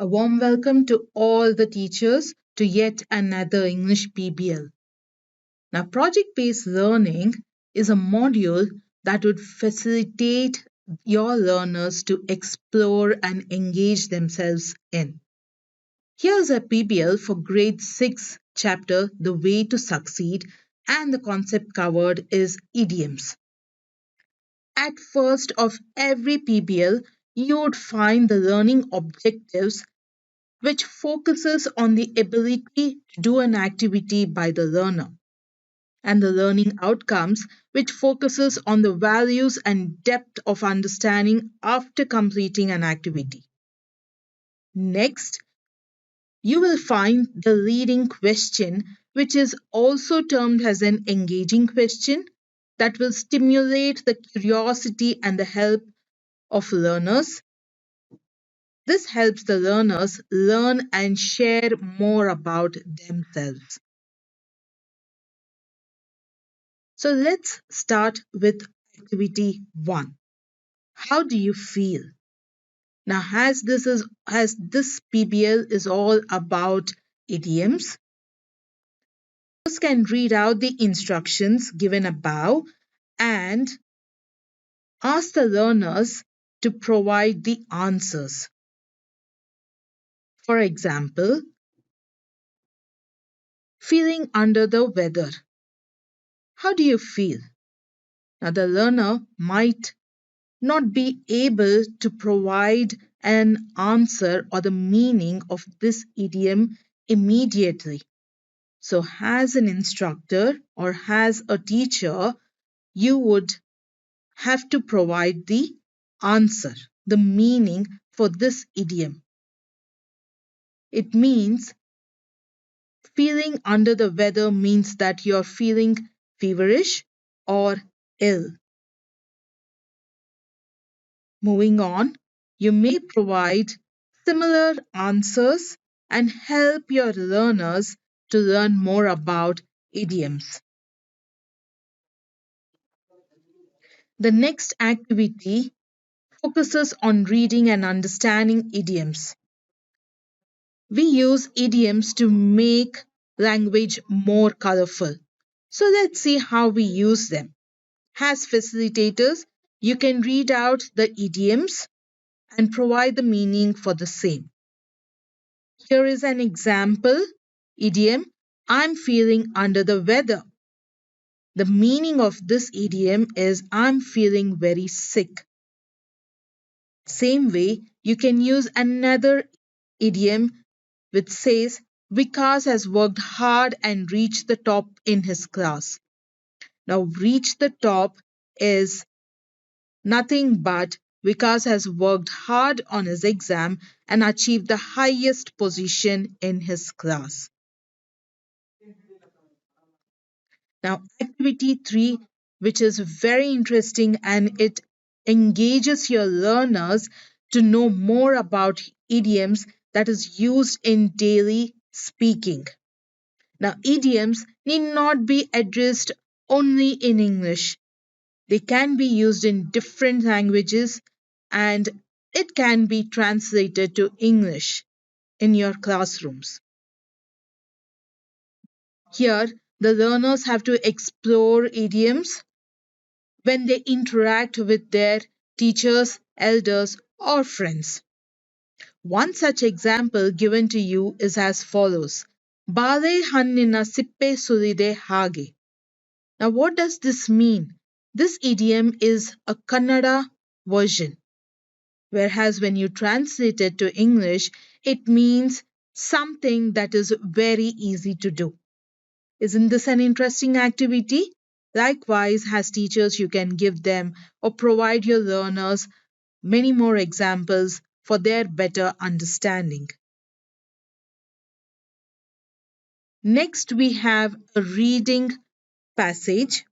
A warm welcome to all the teachers to yet another English PBL. Now, project based learning is a module that would facilitate your learners to explore and engage themselves in. Here's a PBL for grade 6 chapter The Way to Succeed, and the concept covered is idioms. At first of every PBL, you would find the learning objectives which focuses on the ability to do an activity by the learner, and the learning outcomes, which focuses on the values and depth of understanding after completing an activity. Next, you will find the leading question, which is also termed as an engaging question that will stimulate the curiosity and the help of learners. This helps the learners learn and share more about themselves. So let's start with activity 1. How do you feel? Now, as this PBL is all about idioms, you can read out the instructions given above and ask the learners to provide the answers. For example, feeling under the weather. How do you feel? Now, the learner might not be able to provide an answer or the meaning of this idiom immediately. So, as an instructor or as a teacher, you would have to provide the answer, the meaning for this idiom. It means feeling under the weather means that you're feeling feverish or ill. Moving on, you may provide similar answers and help your learners to learn more about idioms. The next activity focuses on reading and understanding idioms. We use idioms to make language more colorful. So let's see how we use them. As facilitators, you can read out the idioms and provide the meaning for the same. Here is an example idiom: I'm feeling under the weather. The meaning of this idiom is I'm feeling very sick. Same way, you can use another idiom which says Vikas has worked hard and reached the top in his class. Now, reach the top is nothing but Vikas has worked hard on his exam and achieved the highest position in his class. Now, activity 3, which is very interesting and it engages your learners to know more about idioms that is used in daily speaking. Now, idioms need not be addressed only in English. They can be used in different languages and it can be translated to English in your classrooms. Here, the learners have to explore idioms when they interact with their teachers, elders, or friends. One such example given to you is as follows: Bale hannina sippe sulide hage. Now, what does this mean? This idiom is a Kannada version, whereas when you translate it to English, it means something that is very easy to do. Isn't this an interesting activity? Likewise, as teachers, you can give them or provide your learners many more examples for their better understanding. Next, we have a reading passage.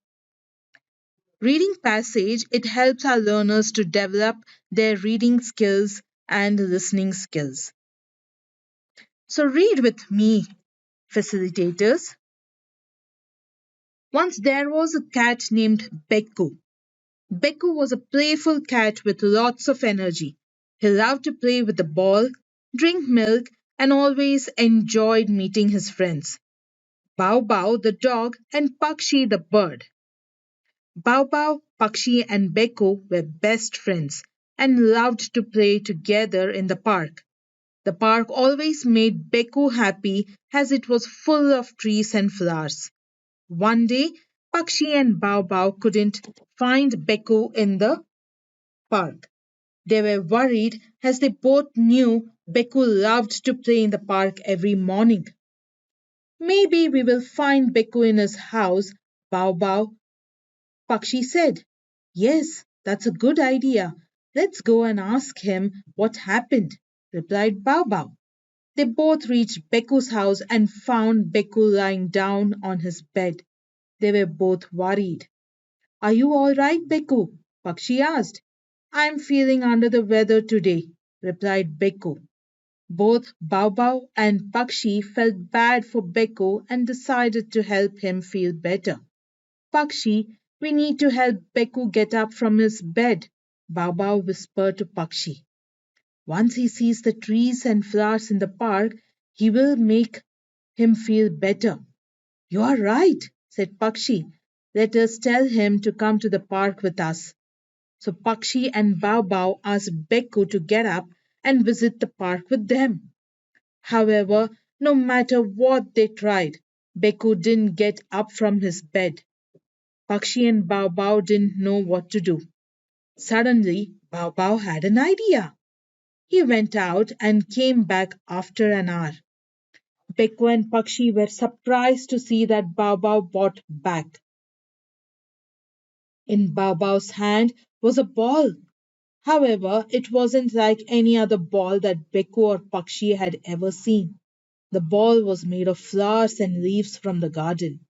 Reading passage, it helps our learners to develop their reading skills and listening skills. So read with me, facilitators. Once there was a cat named Bekku. Bekku was a playful cat with lots of energy. He loved to play with the ball, drink milk, and always enjoyed meeting his friends, Bao Bao the dog and Pakshi the bird. Bao Bao, Pakshi, and Beko were best friends and loved to play together in the park. The park always made Beko happy as it was full of trees and flowers. One day, Pakshi and Bao Bao couldn't find Beko in the park. They were worried as they both knew Beko loved to play in the park every morning. Maybe we will find Beko in his house, Bao Bao, Pakshi said. Yes, that's a good idea. Let's go and ask him what happened, replied Bao Bao. They both reached Beku's house and found Beku lying down on his bed. They were both worried. Are you all right, Beku? Pakshi asked. I'm feeling under the weather today, replied Beku. Both Bao Bao and Pakshi felt bad for Beku and decided to help him feel better. Pakshi, we need to help Beku get up from his bed, Bao Bao whispered to Pakshi. Once he sees the trees and flowers in the park, he will make him feel better. You are right, said Pakshi. Let us tell him to come to the park with us. So Pakshi and Bao Bao asked Beku to get up and visit the park with them. However, no matter what they tried, Beku didn't get up from his bed. Pakshi and Bao Bao didn't know what to do. Suddenly, Bao Bao had an idea. He went out and came back after an hour. Beku and Pakshi were surprised to see that Bao Bao brought back. In Bao Bao's hand was a ball. However, it wasn't like any other ball that Beku or Pakshi had ever seen. The ball was made of flowers and leaves from the garden.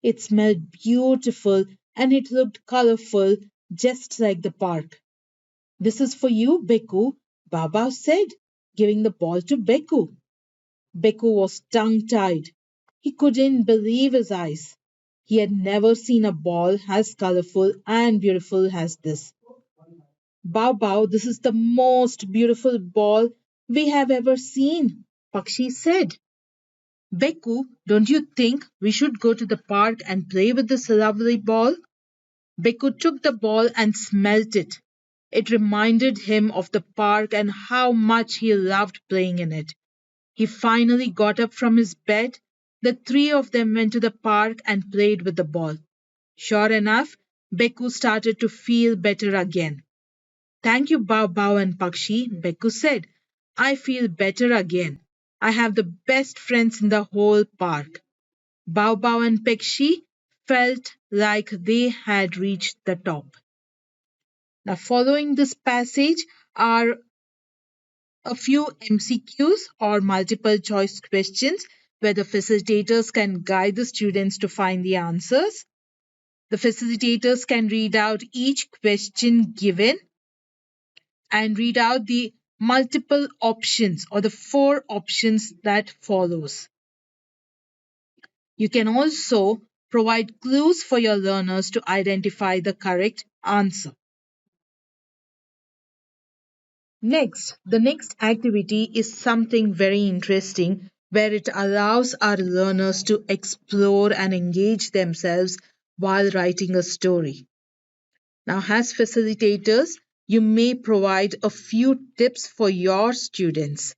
It smelled beautiful and it looked colorful, just like the park. This is for you, Beku, Baba said, giving the ball to Beku. Beku was tongue tied. He couldn't believe his eyes. He had never seen a ball as colorful and beautiful as this. Bao Bao, this is the most beautiful ball we have ever seen, Pakshi said. Beku, don't you think we should go to the park and play with this lovely ball? Beku took the ball and smelt it. It reminded him of the park and how much he loved playing in it. He finally got up from his bed. The three of them went to the park and played with the ball. Sure enough, Beku started to feel better again. Thank you, Bao Bao and Pakshi, Beku said. I feel better again. I have the best friends in the whole park. Bao Bao and Pakshi felt like they had reached the top. Now, following this passage are a few MCQs or multiple choice questions where the facilitators can guide the students to find the answers. The facilitators can read out each question given and read out the multiple options or the four options that follows. You can also provide clues for your learners to identify the correct answer. Next, the next activity is something very interesting where it allows our learners to explore and engage themselves while writing a story. Now, as facilitators, you may provide a few tips for your students.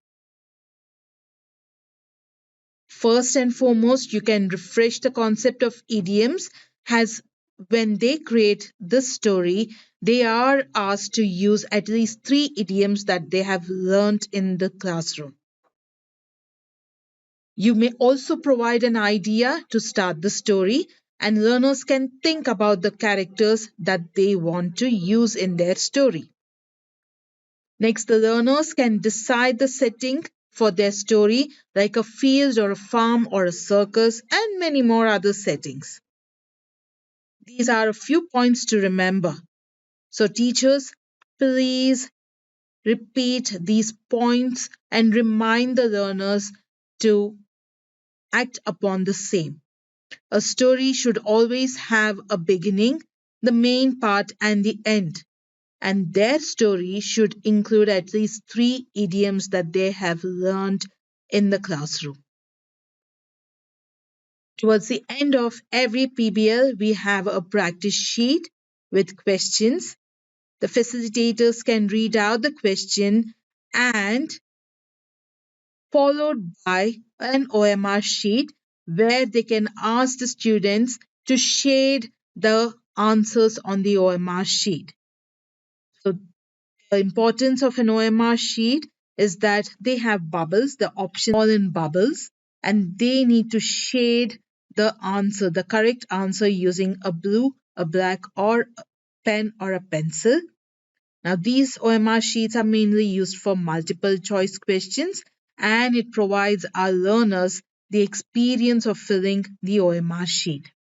First and foremost, you can refresh the concept of idioms as when they create this story, they are asked to use at least 3 idioms that they have learned in the classroom. You may also provide an idea to start the story, and learners can think about the characters that they want to use in their story. Next, the learners can decide the setting for their story, like a field or a farm or a circus, and many more other settings. These are a few points to remember. So, teachers, please repeat these points and remind the learners to act upon the same. A story should always have a beginning, the main part, and the end. and their story should include at least three idioms that they have learned in the classroom. Towards the end of every PBL, we have a practice sheet with questions. The facilitators can read out the question and followed by an OMR sheet where they can ask the students to shade the answers on the OMR sheet. So the importance of an OMR sheet is that they have bubbles, the options all in bubbles, and they need to shade the answer, the correct answer using a blue, a black, or a pen or a pencil. Now, these OMR sheets are mainly used for multiple choice questions and it provides our learners the experience of filling the OMR sheet.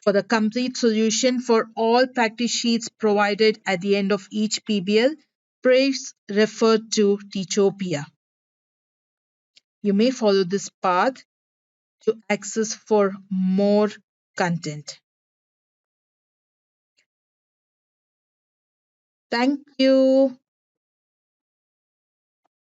For the complete solution for all practice sheets provided at the end of each PBL, please refer to Teachopia. You may follow this path to access for more content. Thank you.